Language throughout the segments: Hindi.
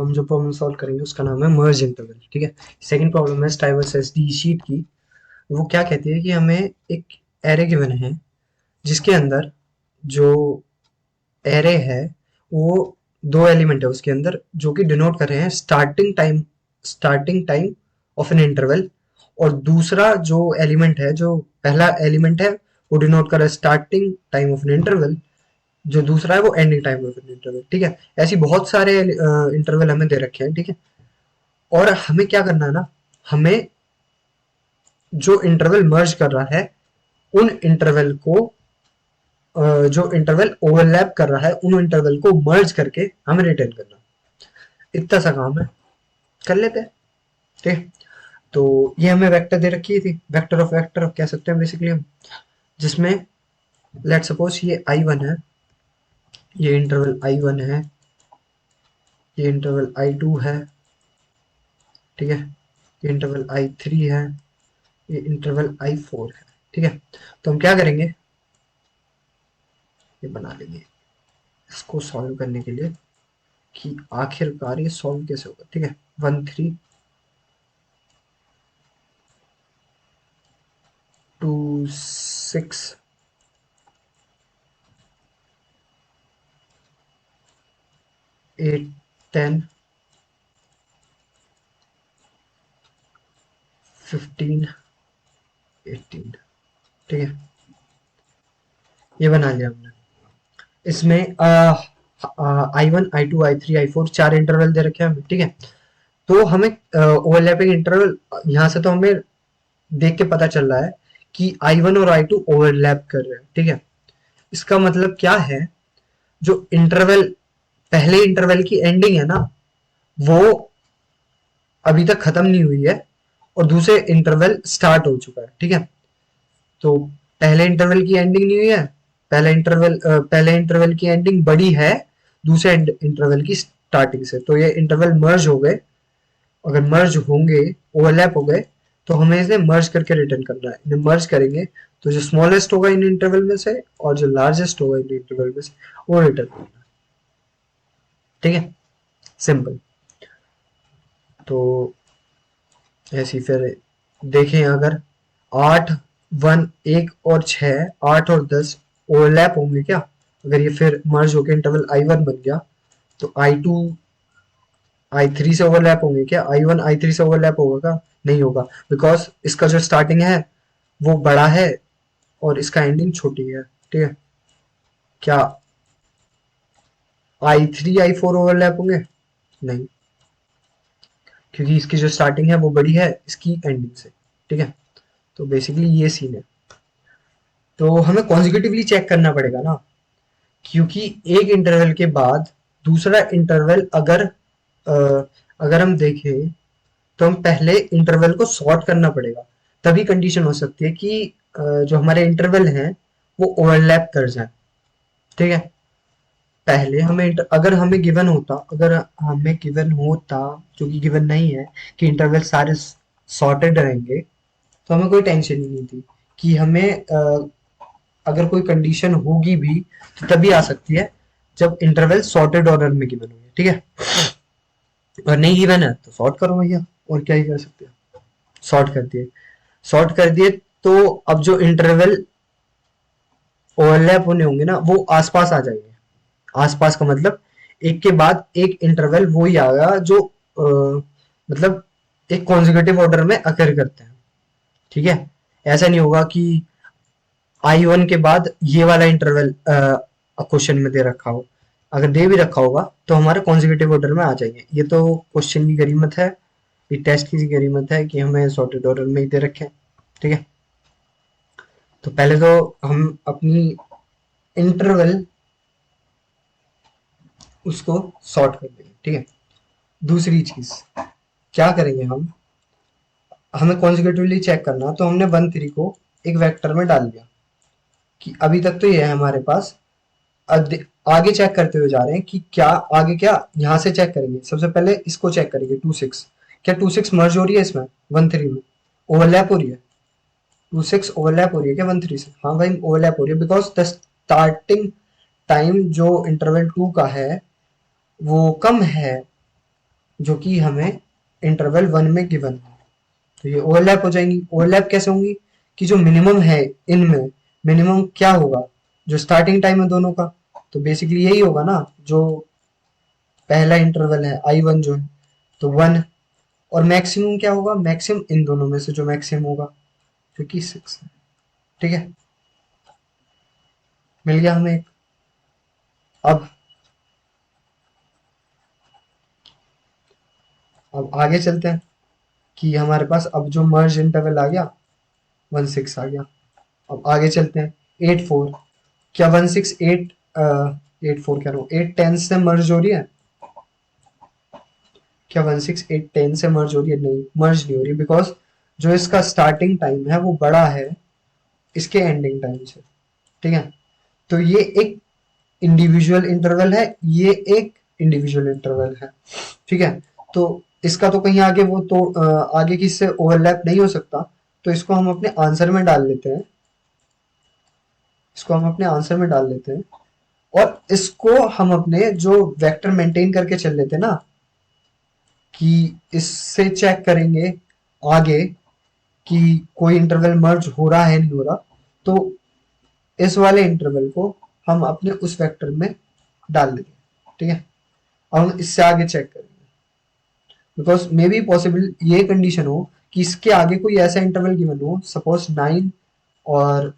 हम जो प्रॉब्लम सॉल्व करेंगे उसका नाम है मर्ज इंटरवल, ठीक है। सेकंड प्रॉब्लम है स्टाइव वर्सेस डी शीट की। वो क्या कहती है कि हमें एक एरे गिवन है जिसके अंदर जो एरे है वो दो एलिमेंट है उसके अंदर जो कि डिनोट कर रहे हैं starting time of an interval, और दूसरा जो एलिमेंट है, जो पहला एलिमेंट है वो डिनोट कर रहा है starting time of an interval, जो दूसरा है वो ending time of an interval, ठीक है। ऐसी बहुत सारे इंटरवल हमें दे रखे हैं, ठीक है। और हमें क्या करना है ना, हमें जो इंटरवल मर्ज कर रहा है उन इंटरवल को जो इंटरवल ओवरलैप कर रहा है उन इंटरवल को मर्ज करके हमें रिटर्न करना। इतना सा काम है, कर लेते हैं, ठीक है। तो ये हमें वेक्टर दे रखी थी, वेक्टर ऑफ कह सकते हैं बेसिकली हम, जिसमें लेट सपोज ये I1 है, ये इंटरवल I1 है, ये इंटरवल I2 है, ठीक है, ये इंटरवल I3 है, ये इंटरवल I4 है, ठीक है। तो हम क्या करेंगे, ये बना लेंगे इसको सॉल्व करने के लिए कि आखिरकार ये सॉल्व कैसे होगा, ठीक है। 1 3 2 6 8 10 15 18, ठीक है। ये बना लिया हमने। इसमें I1 I2 I3 I4 चार इंटरवल दे रखे हैं हमें, ठीक है। तो हमें ओवरलैपिंग इंटरवल यहाँ से तो हमें देख के पता चल रहा है कि I1 और I2 ओवरलैप कर रहे हैं, ठीक है। इसका मतलब क्या है, जो इंटरवल पहले इंटरवल की एंडिंग है ना वो अभी तक खत्म नहीं हुई है और दूसरे इंटरवल स्टार्ट हो चुका है, ठीक है। तो पहले इंटरवल की एंडिंग नहीं हुई है, पहले इंटरवल की एंडिंग बड़ी है दूसरे इंटरवल की स्टार्टिंग से, तो ये इंटरवल मर्ज हो गए। अगर मर्ज होंगे, ओवरलैप हो गए, तो हमें इसे मर्ज करके रिटर्न करना है। इन्हें मर्ज करेंगे तो जो स्मॉलेस्ट होगा इन इंटरवल में से और जो लार्जेस्ट होगा इन इंटरवल में से वो रिटर्न करना है, ठीक है। सिंपल। तो ऐसी फिर देखें, अगर 8 1 1 और 6 8 और 10 ओवरलैप होंगे क्या, अगर ये फिर मर्ज होकर इंटरवल I1 बन गया तो I2 I3 से ओवरलैप होंगे क्या, I1 I3 से ओवरलैप होगा क्या, नहीं होगा, बिकॉज इसका जो स्टार्टिंग है वो बड़ा है और इसका एंडिंग छोटी है, ठीक है। क्या I3 I4 ओवरलैप होंगे, नहीं, क्योंकि इसकी जो स्टार्टिंग है वो बड़ी है इसकी एंडिंग से, ठीक है। तो बेसिकली ये सीन है। तो हमें कॉन्जिक्यूटिवली चेक करना पड़ेगा ना, क्योंकि एक इंटरवल के बाद दूसरा इंटरवल अगर हम देखें तो हम पहले इंटरवल को सॉर्ट करना पड़ेगा, तभी कंडीशन हो सकती है कि जो हमारे इंटरवल हैं वो ओवरलैप कर जाए, ठीक है। पहले अगर हमें गिवन होता, जो कि गिवन नहीं है, कि इंटरवल सारे सॉर्टेड रहेंगे, तो हमें कोई टेंशन ही नहीं थी कि हमें अगर कोई कंडीशन होगी भी तो तभी आ सकती है जब इंटरवल सॉर्टेड ऑर्डर में गिवन हो, ठीक है। और नहीं गिवन है तो सॉर्ट करो भैया, और क्या ही कर सकते हैं। सॉर्ट कर दिए तो अब जो इंटरवल ओवरलैप होने होंगे ना वो आसपास आ जाएंगे। आसपास का मतलब एक के बाद एक इंटरवल वो ही आएगा जो मतलब एक कॉन्जिक्यूटिव ऑर्डर में अकर करते हैं, ठीक है। ऐसा नहीं होगा कि I1 के बाद ये वाला इंटरवल क्वेश्चन में दे रखा हो, अगर दे भी रखा होगा तो हमारे कॉन्जिक्यूटिव ऑर्डर में आ जाएंगे। ये तो क्वेश्चन की गरीमत है, ये टेस्ट की गरीमत है कि हमें सॉर्टेड ऑर्डर में ही दे रखे हैं, ठीक है। तो पहले तो हम अपनी इंटरवल उसको सॉर्ट कर देंगे, ठीक है। दूसरी चीज क्या करेंगे, हम हमें कॉन्जिक्यूटिवली चेक करना, तो हमने 1 3 को एक वेक्टर में डाल दिया कि अभी तक तो ये है हमारे पास। आगे चेक करते हुए जा रहे हैं कि क्या आगे, क्या यहाँ से चेक करेंगे। सबसे पहले इसको चेक करेंगे 2 6, क्या 2 6 मर्ज हो रही है इसमें 1 3 में, ओवरलैप हो रही है, 2 6 ओवरलैप हो रही है क्या 1 3 से, हाँ भाई ओवरलैप हो रही है, बिकॉज द स्टार्टिंग टाइम जो इंटरवल 2 का है वो कम है जो कि हमें इंटरवल 1 में गिवन है। तो ये ओवरलैप हो जाएंगी। ओवरलैप कैसे होंगी कि जो मिनिमम है इनमें, मिनिमम क्या होगा, जो स्टार्टिंग टाइम है दोनों का, तो बेसिकली यही होगा ना, जो पहला इंटरवल है I1 जो है तो 1, और मैक्सिमम क्या होगा, मैक्सिमम इन दोनों में से जो मैक्सिमम होगा जो कि 6 है। ठीक है, मिल गया हमें एक। अब आगे चलते हैं कि हमारे पास अब जो मर्ज इंटरवल आ गया 1 6 आ गया। अब आगे चलते हैं 8 4। क्या 1 6 8 8 4 कह रहा हूँ, 8 10 से मर्ज हो रही है? क्या 1 6 8 10 से मर्ज हो रही है? नहीं, मर्ज नहीं हो रही, बिकॉज जो इसका स्टार्टिंग टाइम है वो बड़ा है इसके एंडिंग टाइम से। ठीक है, तो ये एक इंडिविजुअल इंटरवल है, ये एक इंडिविजुअल इंटरवल है। ठीक है, तो इसका तो कहीं आगे वो तो आगे की से ओवरलैप नहीं हो सकता, तो इसको हम अपने आंसर में डाल लेते हैं। इसको हम अपने आंसर में डाल लेते हैं, और इसको हम अपने जो वेक्टर मेंटेन करके चल लेते हैं ना, कि इससे चेक करेंगे आगे कि कोई इंटरवल मर्ज हो रहा है नहीं हो रहा, तो इस वाले इंटरवल को हम अपने उस वेक्टर में डाल देंगे। ठीक है, अब हम इससे आगे चेक करेंगे, बिकॉज मे बी पॉसिबल ये कंडीशन हो कि इसके आगे कोई ऐसा इंटरवल गिवन हो, सपोज 9 और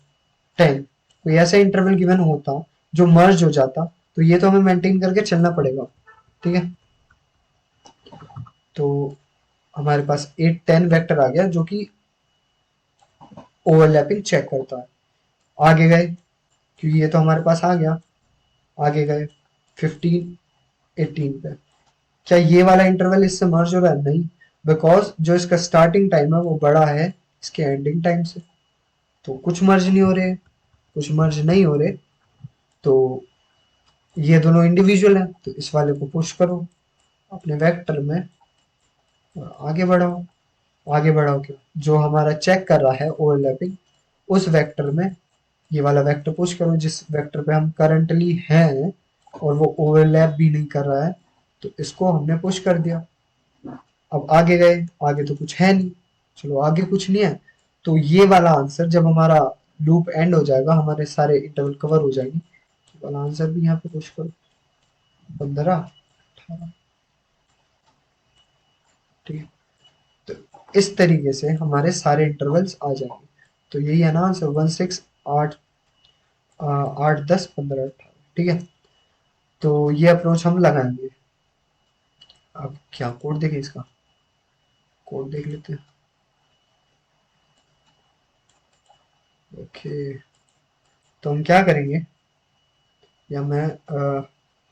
10, कोई ऐसा इंटरवल गिवन होता जो मर्ज हो जाता, तो ये तो हमें मेंटेन करके चलना पड़ेगा। ठीक है, तो हमारे पास 8 10 वेक्टर आ गया जो कि ओवरलैपिंग चेक करता है। आगे गए, क्योंकि ये तो हमारे पास आ गया, आगे गए 15 18 पे। क्या ये वाला इंटरवल इससे मर्ज हो रहा है? नहीं, बिकॉज जो इसका स्टार्टिंग टाइम है वो बड़ा है इसके एंडिंग टाइम से, तो कुछ मर्ज नहीं हो रहे, कुछ मर्ज नहीं हो रहे, तो ये दोनों इंडिविजुअल हैं, तो इस वाले को पुश करो अपने वेक्टर में और आगे बढ़ाओ। आगे बढ़ाओ क्या, जो हमारा चेक कर रहा है ओवरलैपिंग, उस वेक्टर में ये वाला वेक्टर पुश करो जिस वेक्टर पे हम करंटली हैं, और वो ओवरलैप भी नहीं कर रहा है, तो इसको हमने पुश कर दिया। अब आगे गए, आगे तो कुछ है नहीं, चलो आगे कुछ नहीं है, तो ये वाला आंसर जब हमारा लूप एंड हो जाएगा, हमारे सारे इंटरवल कवर हो जाएंगे, तो वाला आंसर भी यहाँ पे पुश करो 15 18। ठीक है, तो इस तरीके से हमारे सारे इंटरवल्स आ जाएंगे। तो यही है ना आंसर, 1 6 8 8 10 15 18। ठीक है, तो ये अप्रोच हम लगाएंगे। अब क्या कोड देखें, इसका कोड देख लेते हैं। ओके, तो हम क्या करेंगे, या मैं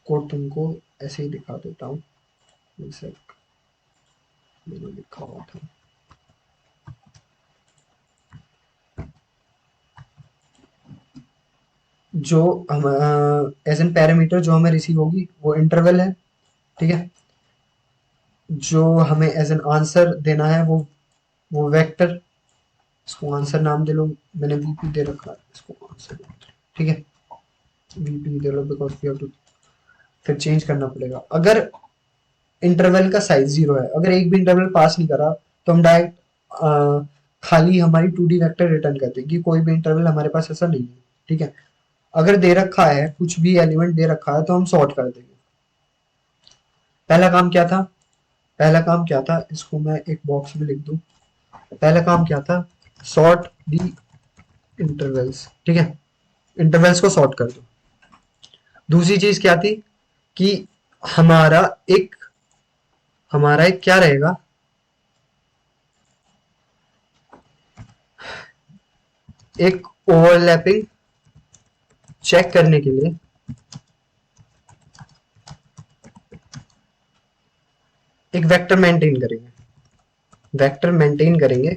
कोड तुमको ऐसे ही दिखा देता हूँ, जैसे मैंने लिखा हुआ था। जो हम एज एन पैरामीटर जो हमें रिसीव होगी वो इंटरवल है। ठीक है, जो हमें एज एन आंसर देना है वो वेक्टर, इसको आंसर नाम दे लो, मैंने वीपी दे रखा है, इसको आंसर। ठीक है, वीपी दे लो, बिकॉज वी हैव टू फिर चेंज करना पड़ेगा। अगर इंटरवल का साइज 0 है, अगर एक भी इंटरवल पास नहीं करा, तो हम डायरेक्ट खाली हमारी 2D वेक्टर रिटर्न कर देंगे, कोई भी इंटरवल हमारे पास ऐसा नहीं है। ठीक है, अगर दे रखा है, कुछ भी एलिमेंट दे रखा है, तो हम सॉर्ट कर देंगे। पहला काम क्या था, पहला काम क्या था, इसको मैं एक बॉक्स में लिख दूं। पहला काम क्या था, सॉर्ट दी इंटरवल्स। ठीक है, इंटरवल्स को सॉर्ट कर दो। दूसरी चीज क्या थी कि हमारा एक हमारा एक क्या रहेगा, एक ओवरलैपिंग चेक करने के लिए एक वेक्टर मेंटेन करेंगे, वेक्टर मेंटेन करेंगे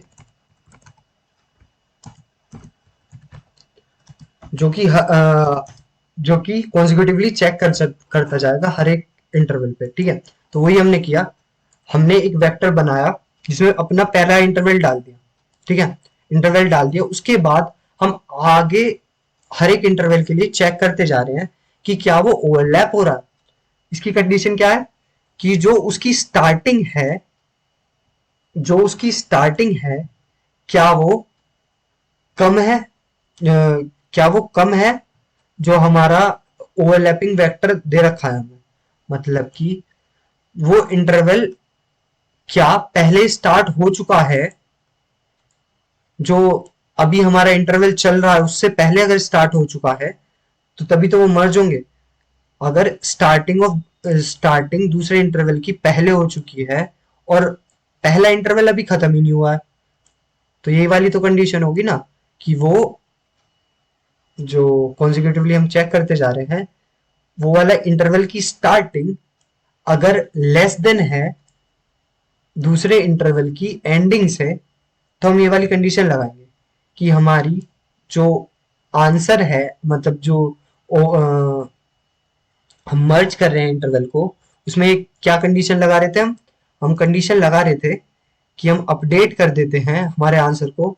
जो कि जो कि कॉन्जिक्यूटिवली चेक करता जाएगा हर एक इंटरवल पे। ठीक है, तो वही हमने किया, हमने एक वेक्टर बनाया जिसमें अपना पहला इंटरवल डाल दिया। ठीक है, इंटरवल डाल दिया, उसके बाद हम आगे हर एक इंटरवल के लिए चेक करते जा रहे हैं कि क्या वो ओवरलैप हो रहा है। इसकी कंडीशन क्या है कि जो उसकी स्टार्टिंग है, क्या वो कम है, क्या वो कम है जो हमारा ओवरलैपिंग वेक्टर दे रखा है हमें, मतलब कि वो इंटरवल क्या पहले स्टार्ट हो चुका है, जो अभी हमारा इंटरवल चल रहा है उससे पहले अगर स्टार्ट हो चुका है तो तभी तो वो मर्ज होंगे। अगर स्टार्टिंग दूसरे इंटरवल की पहले हो चुकी है और पहला इंटरवल अभी खत्म ही नहीं हुआ है, तो यही वाली तो कंडीशन होगी ना, कि वो जो कॉन्जिक्यूटिवली हम चेक करते जा रहे हैं वो वाला इंटरवल की स्टार्टिंग अगर लेस देन है दूसरे इंटरवल की एंडिंग से, तो हम ये वाली कंडीशन लगाएंगे कि हमारी जो आंसर है, मतलब जो हम मर्ज कर रहे हैं इंटरवल को, उसमें एक क्या कंडीशन लगा रहे थे हम कंडीशन लगा रहे थे कि हम अपडेट कर देते हैं हमारे आंसर को,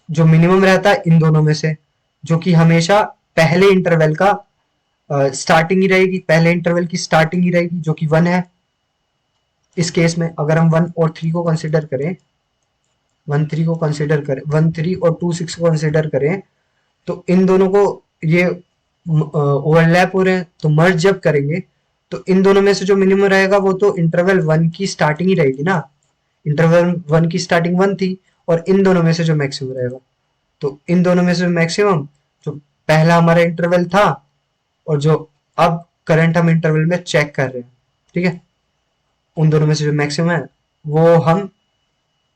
जो मिनिमम रहता है इन दोनों में से, जो कि हमेशा पहले इंटरवल का स्टार्टिंग ही रहेगी, पहले इंटरवल की स्टार्टिंग ही रहेगी जो कि 1 है। इस केस में अगर हम 1 और 3 को कंसिडर करें, 1 3 और 2 6 को कंसिडर करें, तो इन दोनों को ये ओवरलैप हो रहे हैं, तो मर्ज जब करेंगे तो इन दोनों में से जो मिनिमम रहेगा वो तो इंटरवल 1 की स्टार्टिंग ही रहेगी ना। इंटरवल 1 की स्टार्टिंग 1 थी, और इन दोनों में से जो मैक्सिमम रहेगा, तो इन दोनों में से मैक्सिमम जो पहला हमारा इंटरवल था और जो अब करंट हम इंटरवल में चेक कर रहे हैं, ठीक है, उन दोनों में से जो मैक्सिमम है वो हम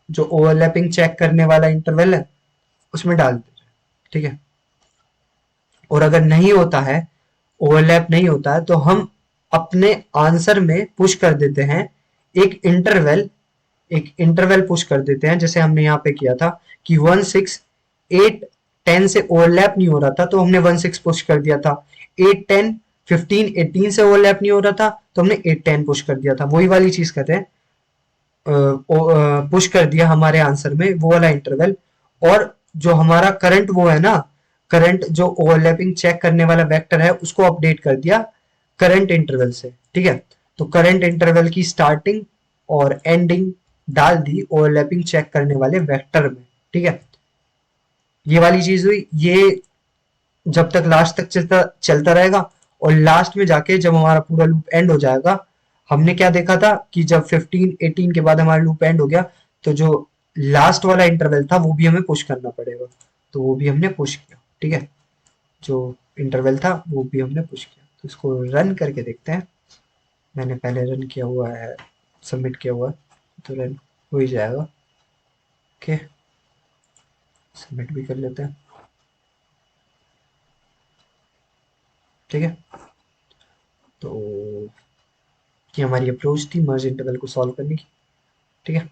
जो ओवरलैपिंग चेक करने वाला इंटरवल है उसमें डाल देते हैं, ठीक है। और अगर नहीं होता है, ओवरलैप नहीं होता है, तो हम अपने आंसर में पुश कर देते हैं एक इंटरवल एक इंटरवल पुश कर देते हैं, जैसे हमने यहाँ पे किया था कि 1 6 8 10 से ओवरलैप नहीं हो रहा था तो हमने 1 6 पुश कर दिया था, 8 10 15 18 से ओवरलैप नहीं हो रहा था तो हमने 8 10 पुश कर दिया था, वही वाली चीज कहते हैं पुश कर दिया हमारे आंसर में वो वाला इंटरवल। और जो हमारा करंट वो है ना, करंट जो ओवरलैपिंग चेक करने वाला वेक्टर है उसको अपडेट कर दिया करंट इंटरवल से, ठीक है। तो करंट इंटरवल की स्टार्टिंग और एंडिंग डाल दी ओवरलैपिंग चेक करने वाले वेक्टर में, ठीक है। ये वाली चीज हुई, ये जब तक लास्ट तक चलता चलता रहेगा, और लास्ट में जाके जब हमारा पूरा लूप एंड हो जाएगा, हमने क्या देखा था कि जब 15 18 के बाद हमारा लूप एंड हो गया तो जो लास्ट वाला इंटरवल था वो भी हमें पुश करना पड़ेगा, तो वो भी हमने पुश किया, ठीक है। जो इंटरवल था वो भी हमने पुश किया, तो इसको रन करके देखते हैं। मैंने पहले रन किया हुआ है, सबमिट किया हुआ है, तो रन हो ही जाएगा। ओके, सबमिट भी कर लेते हैं, ठीक है। तो ये हमारी अप्रोच थी मर्ज इंटरवल को सॉल्व करने की, ठीक है।